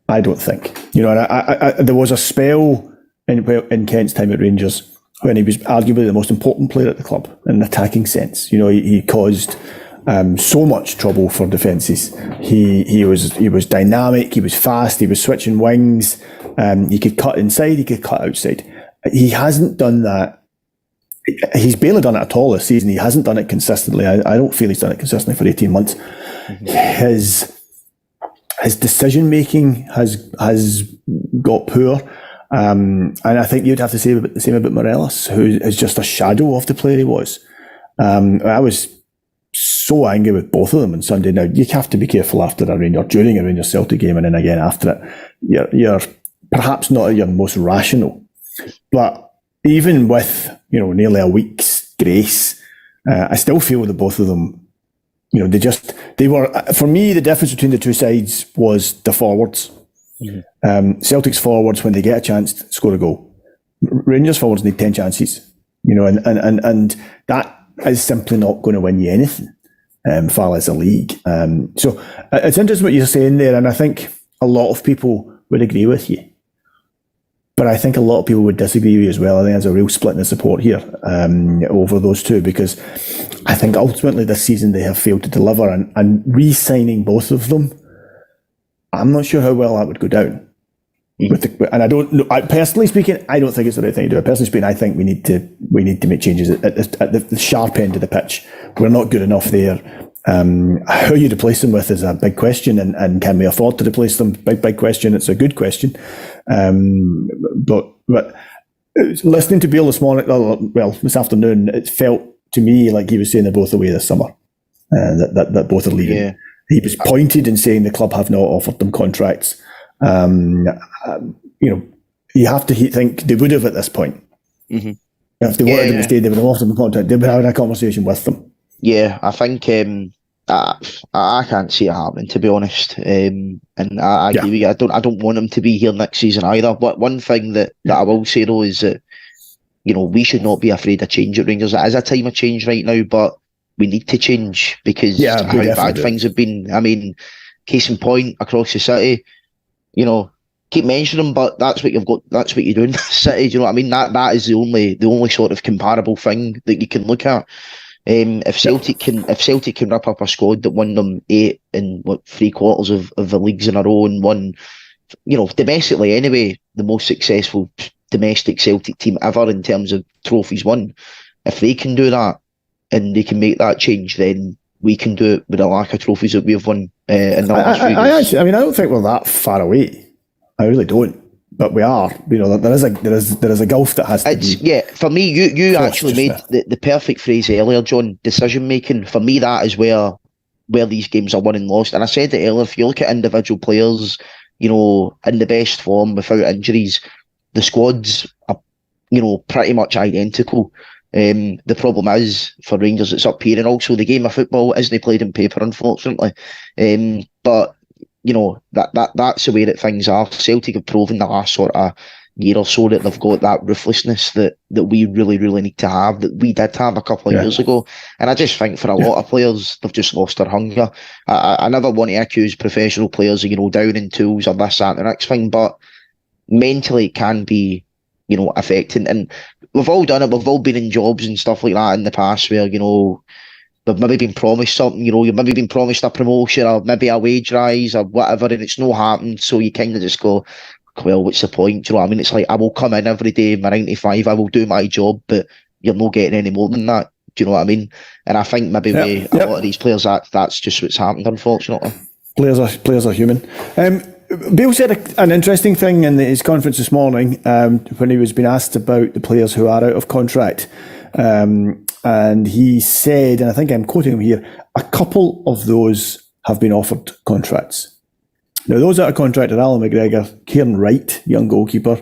I don't think. And there was a spell in Kent's time at Rangers when he was arguably the most important player at the club in an attacking sense. He caused so much trouble for defences. He was dynamic, he was fast, he was switching wings, he could cut inside, he could cut outside. He hasn't done that. he's barely done it at all this season. He hasn't done it consistently. I don't feel he's done it consistently for 18 months. His decision making has got poor. And I think you'd have to say the same about Morelos, who is just a shadow of the player he was. I was so angry with both of them on Sunday. Now, you have to be careful after during a Rangers Celtic game and then again after it. You're perhaps not at your most rational. But even with, nearly a week's grace, I still feel that both of them, they were, for me, the difference between the two sides was the forwards. Celtic's forwards, when they get a chance, score a goal. Rangers forwards need 10 chances, and that is simply not going to win you anything, far as a league. So it's interesting what you're saying there, and I think a lot of people would agree with you. But I think a lot of people would disagree with you as well. I think there's a real split in the support here over those two, because I think ultimately this season they have failed to deliver, and re-signing both of them, I'm not sure how well that would go down. And I don't know. Personally speaking, I don't think it's the right thing to do. Personally speaking, I think we need to make changes at the sharp end of the pitch. We're not good enough there. How you replace them with is a big question, and can we afford to replace them? Big question. It's a good question. But listening to Beale this morning, this afternoon, it felt to me like he was saying they're both away this summer, that both are leaving. Yeah. He was pointed in saying the club have not offered them contracts. You have to think they would have at this point. Mm-hmm. If they wanted them to stay, they would have offered them a contract. They would have had a conversation with them. Yeah, I think I can't see it happening, to be honest. And I agree with you. I don't want them to be here next season either. But one thing that I will say though is that we should not be afraid of change at Rangers. It is a time of change right now, but we need to change because how bad things have been. I mean, case in point, across the city, keep mentioning them, but that's what you've got. That's what you do in the city. Do you know what I mean? That is the only sort of comparable thing that you can look at. If Celtic can rip up a squad that won them 8 and 3/4 of the leagues in a row and won, domestically anyway, the most successful domestic Celtic team ever in terms of trophies won. If they can do that and they can make that change, then we can do it with the lack of trophies that we've won in the last few years. I don't think we're that far away. I really don't. But we are. There is a gulf that has to be. Yeah, for me, you actually made the perfect phrase earlier, John. Decision making. For me, that is where these games are won and lost. And I said it earlier. If you look at individual players, in the best form without injuries, the squads are, pretty much identical. The problem is for Rangers, it's up here, and also the game of football isn't played in paper, unfortunately. But that's the way that things are. Celtic have proven the last sort of year or so that they've got that ruthlessness that we really, really need to have, that we did have a couple of years ago. And I just think for a lot of players, they've just lost their hunger. I never want to accuse professional players of, down in tools or this, that, and the next thing, but mentally it can be, affecting. And we've all done it. We've all been in jobs and stuff like that in the past where, they've maybe been promised something, you've maybe been promised a promotion or maybe a wage rise or whatever, and it's not happened. So you kind of just go, well, what's the point? Do you know what I mean? It's like, I will come in every day, my 9 to 5, I will do my job, but you're not getting any more than that. Do you know what I mean? And I think maybe with a lot of these players, that's just what's happened, unfortunately. Players are human. Bill said an interesting thing in his conference this morning when he was being asked about the players who are out of contract. And he said, and I think I'm quoting him here, a couple of those have been offered contracts. Now, those out of contract are Alan McGregor, Kieran Wright, young goalkeeper,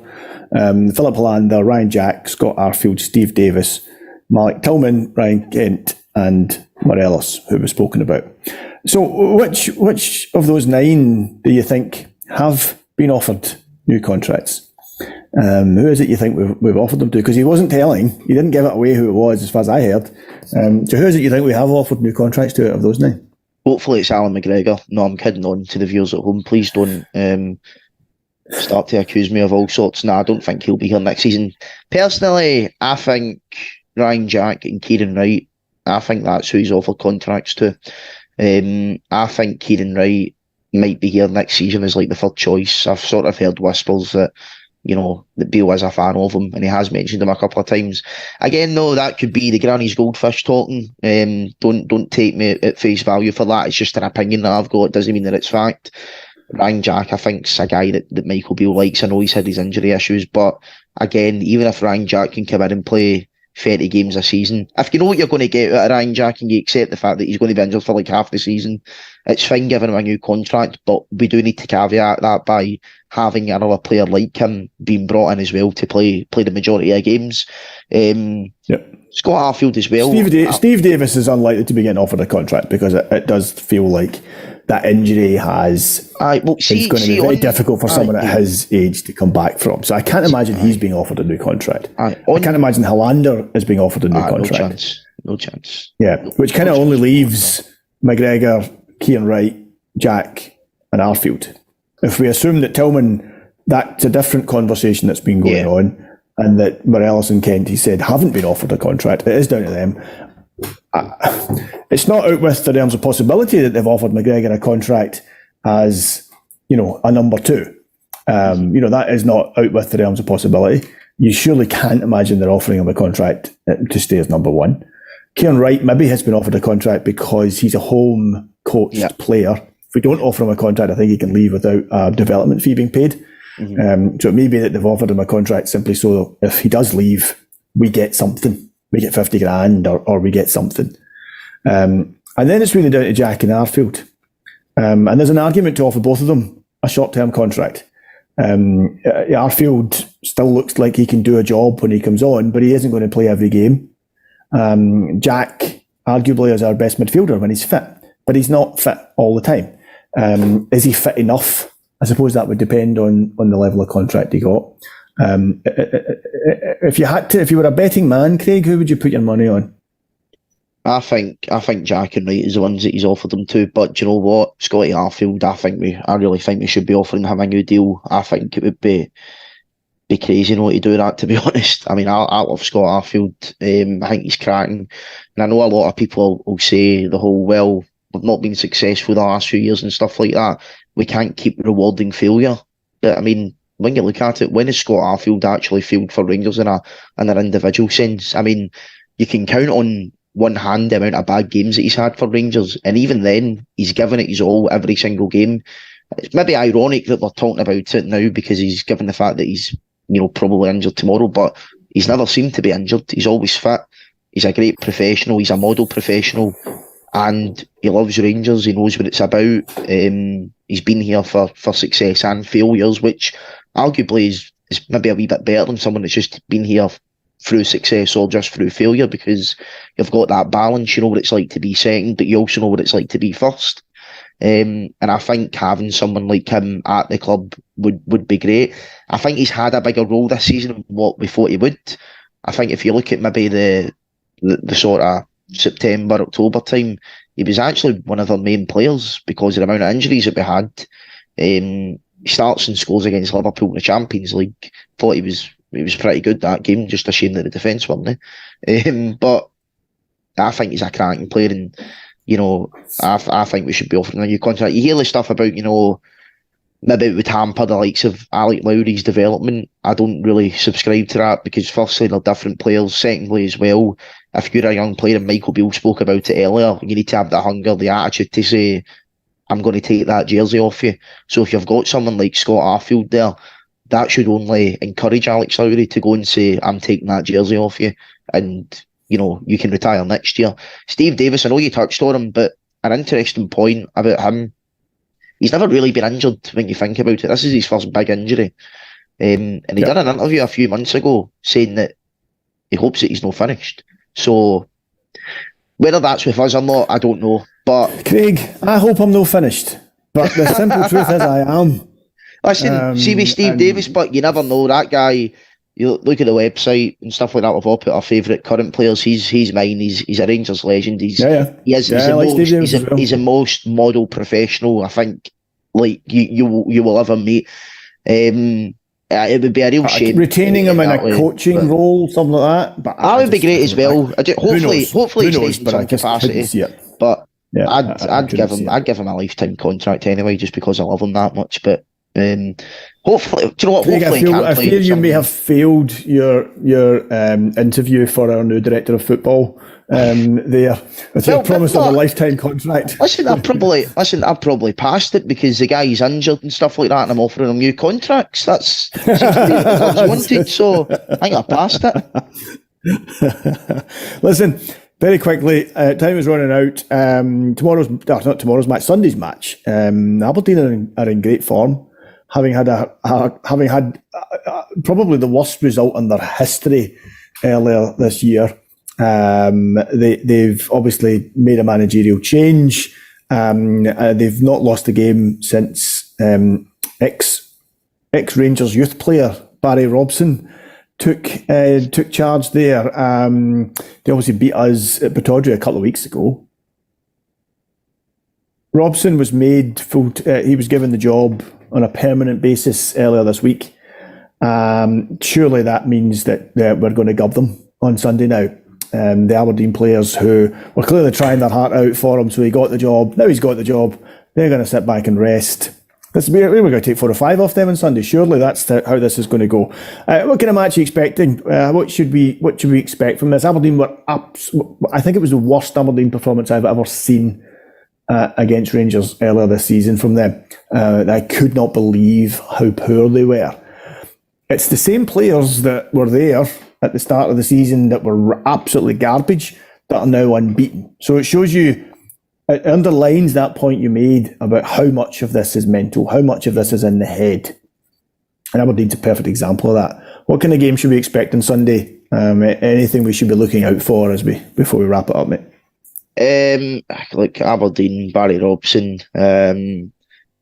Philip Hollander, Ryan Jack, Scott Arfield, Steve Davis, Malik Tillman, Ryan Kent, and Morelos, who was spoken about. So which of those 9 do you think have been offered new contracts? Who is it you think we've offered them to? Because he wasn't telling. He didn't give it away who it was, as far as I heard. So who is it you think we have offered new contracts to out of those 9? Hopefully it's Alan McGregor. No, I'm kidding on to the viewers at home. Please don't start to accuse me of all sorts. No, I don't think he'll be here next season. Personally, I think Ryan Jack and Kieran Wright, I think that's who he's offered contracts to. I think Kieran Wright might be here next season as like the third choice. I've sort of heard whispers that that Beale is a fan of him, and he has mentioned him a couple of times. Again, though, that could be the granny's goldfish talking. Don't take me at face value for that. It's just an opinion that I've got. It doesn't mean that it's fact. Ryan Jack, I think, is a guy that Michael Beale likes. I know he's had his injury issues, but again, even if Ryan Jack can come in and play 30 games a season, if you know what you're going to get out of Ryan Jack and you accept the fact that he's going to be injured for like half the season, it's fine giving him a new contract, but we do need to caveat that by having another player like him being brought in as well to play the majority of games. Scott Arfield as well. Steve Davis is unlikely to be getting offered a contract because it does feel like that injury it's going to be very difficult for someone at his age to come back from. So I can't imagine he's being offered a new contract. I can't imagine Hollander is being offered a new contract. No chance. Yeah, which kind of only leaves McGregor, Cian Wright, Jack and Arfield. If we assume that Tillman, that's a different conversation that's been going on, and that Morelos and Kent, he said, haven't been offered a contract, it is down to them. It's not out with the realms of possibility that they've offered McGregor a contract as, a number two. That is not out with the realms of possibility. You surely can't imagine they're offering him a contract to stay as number one. Cian Wright maybe has been offered a contract because he's a home coached player. If we don't offer him a contract, I think he can leave without a development fee being paid. So it may be that they've offered him a contract simply so if he does leave, we get something. We get 50 grand or we get something. And then it's really down to Jack and Arfield. And there's an argument to offer both of them a short-term contract. Arfield still looks like he can do a job when he comes on, but he isn't going to play every game. Jack arguably is our best midfielder when he's fit, but he's not fit all the time. Is he fit enough? I suppose that would depend on the level of contract he got. If you were a betting man, Craig, who would you put your money on? I think Jack and Wright is the ones that he's offered them to, but do you know what, Scotty Arfield, I really think we should be offering him a new deal. I think it would be crazy not to do that, to be honest. I mean, I love Scott Arfield. I think he's cracking, and I know a lot of people will say the whole, well, we've not been successful the last few years and stuff like that. We can't keep rewarding failure. But I mean, when you look at it, when has Scott Arfield actually failed for Rangers in an individual sense? I mean, you can count on one hand the amount of bad games that he's had for Rangers, and even then, he's given it his all every single game. It's maybe ironic that we're talking about it now because he's given the fact that he's, probably injured tomorrow, but he's never seemed to be injured. He's always fit. He's a great professional. He's a model professional, and he loves Rangers. He knows what it's about. He's been here for success and failures, which arguably is maybe a wee bit better than someone that's just been here through success or just through failure, because you've got that balance. You know what it's like to be second, but you also know what it's like to be first. And I think having someone like him at the club would be great. I think he's had a bigger role this season than what we thought he would. I think if you look at maybe the sort of September, October time, he was actually one of the main players because of the amount of injuries that we had. He starts and scores against Liverpool in the Champions League. Thought he was pretty good that game. Just a shame that the defence weren't. But I think he's a cracking player, and I think we should be offering a new contract. You hear the stuff about maybe it would hamper the likes of Alec Lowry's development. I don't really subscribe to that because firstly they're different players. Secondly as well, if you're a young player, and Michael Beale spoke about it earlier, you need to have the hunger, the attitude to say, I'm going to take that jersey off you. So if you've got someone like Scott Arfield there, that should only encourage Alex Lowry to go and say, I'm taking that jersey off you, and you can retire next year. Steve Davis, I know you touched on him, but an interesting point about him, he's never really been injured when you think about it. This is his first big injury. And he done an interview a few months ago saying that he hopes that he's not finished. So whether that's with us or not, I don't know. But Craig, I hope I'm not finished. But the simple truth is I am. Listen, see with Steve Davis, but you never know. That guy, you look at the website and stuff like that. We've all put our favourite current players. He's mine. He's a Rangers legend. He's a most model professional. I think like you will ever meet. It would be a real shame retaining him in a coaching role, something like that. But that would be great as well. Hopefully he stays in some capacity. But I'd give him a lifetime contract anyway, just because I love him that much. But Hopefully, do you know what? Craig, Hopefully, I fear you may have failed your interview for our new director of football there with your promise of a lifetime contract. Listen, I've probably passed it because the guy's injured and stuff like that, and I'm offering him new contracts. That's seems to be what the club's wanted, so I think I passed it. Listen, very quickly, time is running out. Sunday's match. Aberdeen are in great form, having had probably the worst result in their history earlier this year. They've obviously made a managerial change. They've not lost a game since ex-Rangers youth player Barry Robson took charge there. They obviously beat us at Pittodrie a couple of weeks ago. Robson was made he was given the job on a permanent basis earlier this week. Surely that means that we're going to gub them on Sunday now. The Aberdeen players who were clearly trying their heart out for him, so he got the job. Now he's got the job. They're going to sit back and rest. We're going to take 4 or 5 off them on Sunday. Surely that's how this is going to go. What kind of match are you expecting? What should we expect from this? Aberdeen were I think it was the worst Aberdeen performance I've ever seen against Rangers earlier this season from them. I could not believe how poor they were. It's the same players that were there at the start of the season that were absolutely garbage that are now unbeaten. So it shows you, it underlines that point you made about how much of this is mental, how much of this is in the head. And Aberdeen's a perfect example of that. What kind of game should we expect on Sunday? Anything we should be looking out for before we wrap it up, mate? Like Aberdeen, Barry Robson,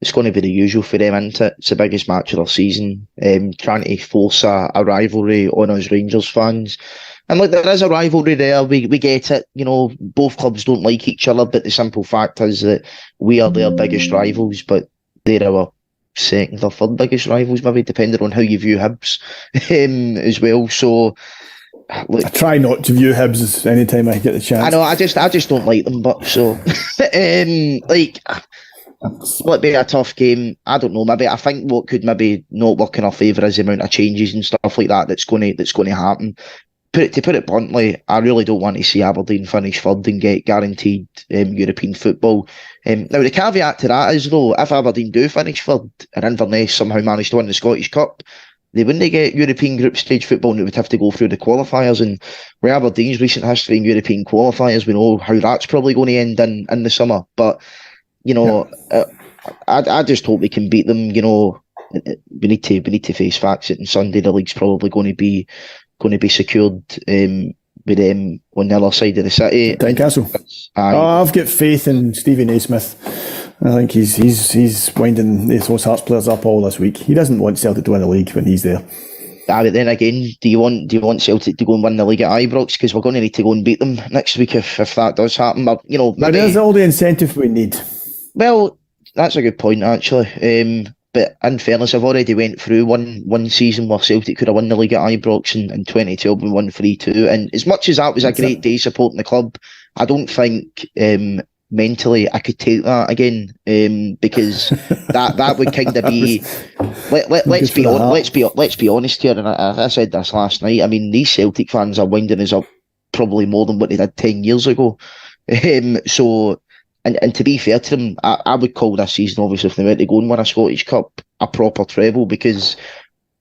it's going to be the usual for them, isn't it? It's the biggest match of their season. Trying to force a rivalry on us Rangers fans. And look, there is a rivalry there. We get it. You know, both clubs don't like each other, but the simple fact is that we are their biggest rivals, but they're our second or third biggest rivals, maybe, depending on how you view Hibs as well. So, look, I try not to view Hibs anytime I get the chance. I know, I just don't like them, but so will it be a tough game? I don't know. Maybe I think what could maybe not work in our favour is the amount of changes and stuff like that that's going to happen. To put it bluntly, I really don't want to see Aberdeen finish third and get guaranteed European football. Now the caveat to that is though, if Aberdeen do finish third and Inverness somehow manage to win the Scottish Cup, they wouldn't get European group stage football and they would have to go through the qualifiers. And with Aberdeen's recent history in European qualifiers, we know how that's probably going to end in the summer. But you know, I just hope we can beat them. You know, we need to face facts. And Sunday the league's probably going to be secured with them on the other side of the city. Tynecastle. I've got faith in Stevie Naismith. I think he's winding those Hearts players up all this week. He doesn't want Celtic to win the league when he's there. But then again, do you want Celtic to go and win the league at Ibrox? Because we're going to need to go and beat them next week if that does happen. But, you know, maybe there's all the incentive we need. Well, that's a good point actually. But in fairness, I've already went through one season where Celtic could have won the league at Ibrox in 2012 and won 3-2. And as much as that was a great day supporting the club, I don't think mentally I could take that again because that would kind of be. Let's be honest here, and I said this last night. I mean, these Celtic fans are winding us up probably more than what they did 10 years ago. So. And to be fair to them, I would call this season, obviously, if they were to go and win a Scottish Cup, a proper treble, because,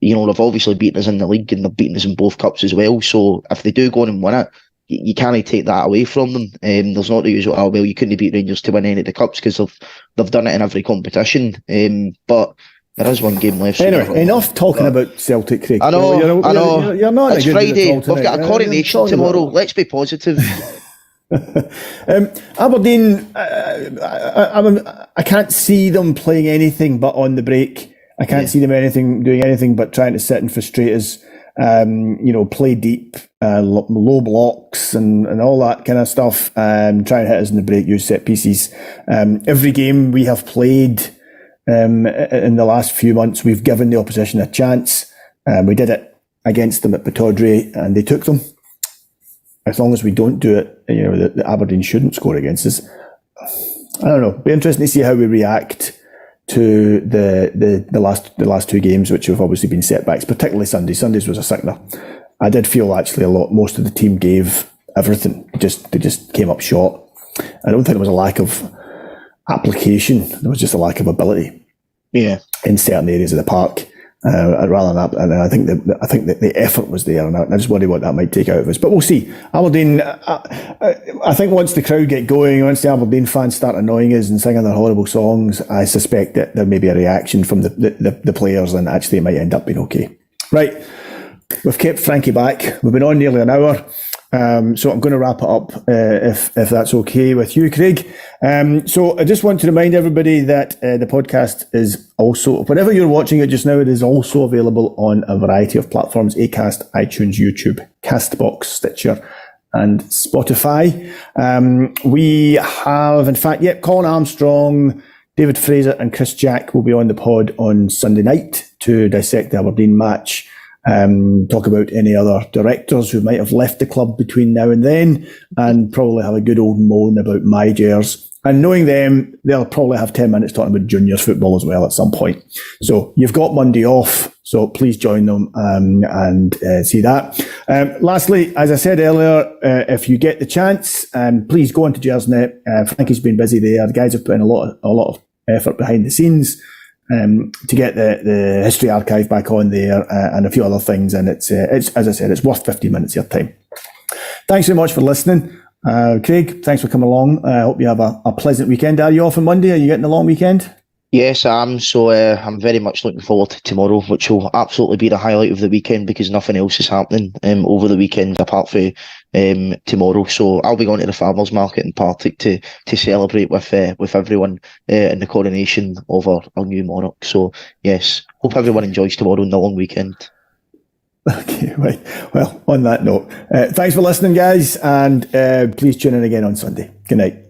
you know, they've obviously beaten us in the league and they've beaten us in both cups as well. So if they do go on and win it, you can't take that away from them. There's not the usual, oh, well, you couldn't beat Rangers to win any of the cups because they've done it in every competition. But there is one game left. Anyway, enough talking about Celtic, Craig. I know. You're not. It's Friday. We've got a coronation tomorrow. Let's be positive. Aberdeen, I can't see them playing anything but on the break. I can't see them doing anything but trying to sit and frustrate us. Play deep, low blocks and all that kind of stuff. Try and hit us in the break, use set pieces. Every game we have played in the last few months, we've given the opposition a chance. We did it against them at Pittodrie and they took them. As long as we don't do it, the Aberdeen shouldn't score against us. I don't know. Be interesting to see how we react to the last two games, which have obviously been setbacks, particularly Sunday. Sundays was a sickener. I did feel actually most of the team gave everything. They just came up short. I don't think it was a lack of application. There was just a lack of ability. Yeah. In certain areas of the park. Rather than that, and I think that the effort was there, and I just wonder what that might take out of us. But we'll see. Aberdeen, I think once the crowd get going, once the Aberdeen fans start annoying us and singing their horrible songs, I suspect that there may be a reaction from the players, and actually it might end up being okay. Right, we've kept Frankie back. We've been on nearly an hour. So I'm going to wrap it up if that's okay with you, Craig. So I just want to remind everybody that the podcast is also, whenever you're watching it just now, it is also available on a variety of platforms: Acast, iTunes, YouTube, Castbox, Stitcher, and Spotify. We have, in fact, Colin Armstrong, David Fraser and Chris Jack will be on the pod on Sunday night to dissect the Aberdeen match. Talk about any other directors who might have left the club between now and then, and probably have a good old moan about my Gers. And knowing them, they'll probably have 10 minutes talking about juniors football as well at some point. So you've got Monday off, so please join them and see that. Lastly, as I said earlier, if you get the chance, please go onto Gersnet. Frankie's been busy there. The guys have put in a lot of effort behind the scenes to get the history archive back on there and a few other things. And it's as I said, it's worth 15 minutes of your time. Thanks very much for listening. Craig, thanks for coming along. I hope you have a pleasant weekend. Are you off on Monday? Are you getting a long weekend? Yes, I am. So I'm very much looking forward to tomorrow, which will absolutely be the highlight of the weekend because nothing else is happening over the weekend apart from tomorrow. So I'll be going to the farmers market in Partick to celebrate with everyone in the coronation of our new monarch. So yes, hope everyone enjoys tomorrow and the long weekend. Okay, right. Well, on that note, thanks for listening, guys, and please tune in again on Sunday. Good night.